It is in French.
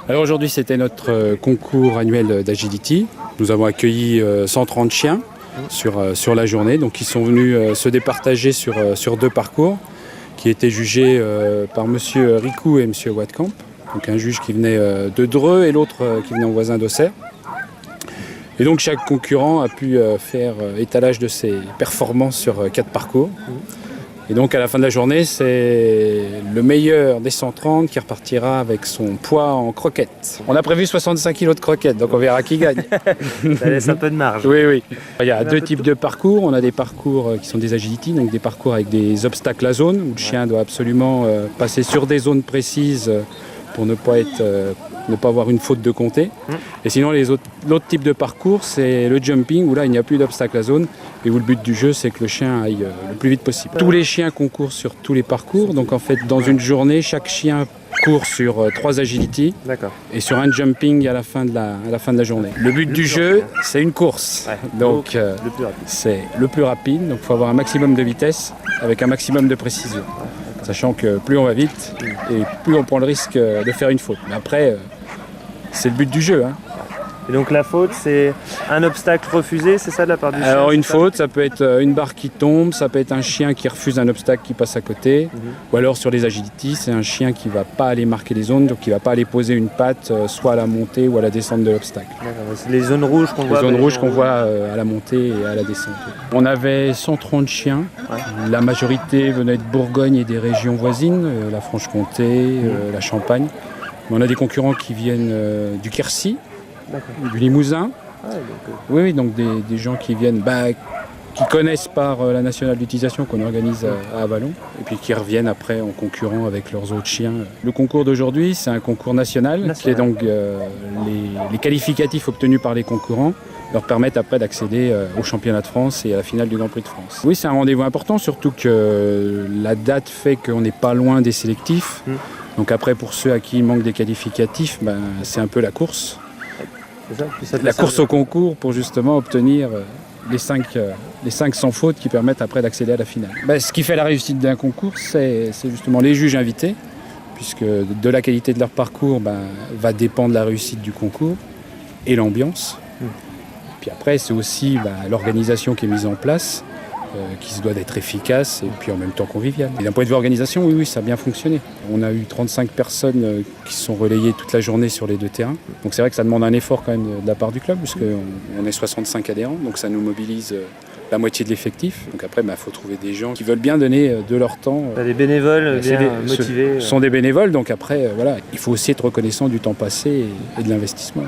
Alors aujourd'hui, c'était notre concours annuel d'agility. Nous avons accueilli 130 chiens sur la journée. Donc ils sont venus se départager sur 2 parcours qui étaient jugés par monsieur Ricou et monsieur Watkamp. Donc un juge qui venait de Dreux et l'autre qui venait en voisin d'Auxerre. Et donc chaque concurrent a pu faire étalage de ses performances sur 4 parcours. Et donc à la fin de la journée, c'est le meilleur des 130 qui repartira avec son poids en croquettes. On a prévu 65 kg de croquettes, donc on verra qui gagne. Ça laisse un peu de marge. Oui, oui. Il y a 2 types de parcours. On a des parcours qui sont des agility, donc des parcours avec des obstacles à zone, où le chien doit absolument passer sur des zones précises pour ne pas avoir une faute de compter. Et sinon, l'autre type de parcours, c'est le jumping, où là, il n'y a plus d'obstacle à zone, et où le but du jeu, c'est que le chien aille le plus vite possible. Tous les chiens concourent sur tous les parcours, donc en fait, dans une journée, chaque chien court sur 3 agility et sur un jumping à la fin de la journée. Le but du jeu, c'est une course. Donc, c'est le plus rapide, donc il faut avoir un maximum de vitesse avec un maximum de précision. Sachant que plus on va vite et plus on prend le risque de faire une faute. Mais après, c'est le but du jeu. Et donc la faute, c'est un obstacle refusé, c'est ça de la part du chien? Alors une faute, ça peut être une barre qui tombe, ça peut être un chien qui refuse un obstacle qui passe à côté. Ou alors sur les agility, c'est un chien qui ne va pas aller marquer les zones, donc qui ne va pas aller poser une patte soit à la montée ou à la descente de l'obstacle. C'est les zones rouges qu'on voit. Les zones rouges qu'on voit à la montée et à la descente. On avait 130 chiens. La majorité venait de Bourgogne et des régions voisines, la Franche-Comté, la Champagne. Mais on a des concurrents qui viennent du Quercy, du Limousin. Oui, donc des gens qui viennent, qui connaissent par la nationale d'utilisation qu'on organise à Avallon, et puis qui reviennent après en concurrent avec leurs autres chiens. Le concours d'aujourd'hui, c'est un concours national, qui est donc les qualificatifs obtenus par les concurrents leur permettent après d'accéder au championnat de France et à la finale du Grand Prix de France. Oui, c'est un rendez-vous important, surtout que la date fait qu'on n'est pas loin des sélectifs. Donc après, pour ceux à qui il manque des qualificatifs, c'est un peu la course. La course au concours pour justement obtenir les 5 sans faute qui permettent après d'accéder à la finale. Ce qui fait la réussite d'un concours, c'est justement les juges invités, puisque de la qualité de leur parcours va dépendre la réussite du concours et l'ambiance. Puis après, c'est aussi l'organisation qui est mise en place, qui se doit d'être efficace et puis en même temps conviviale. Et d'un point de vue organisation, oui, ça a bien fonctionné. On a eu 35 personnes qui se sont relayées toute la journée sur les 2 terrains. Donc c'est vrai que ça demande un effort quand même de la part du club, puisqu'on est 65 adhérents, donc ça nous mobilise la moitié de l'effectif. Donc après, faut trouver des gens qui veulent bien donner de leur temps. Des bénévoles bien motivés. Ce sont des bénévoles, donc après, il faut aussi être reconnaissant du temps passé et de l'investissement.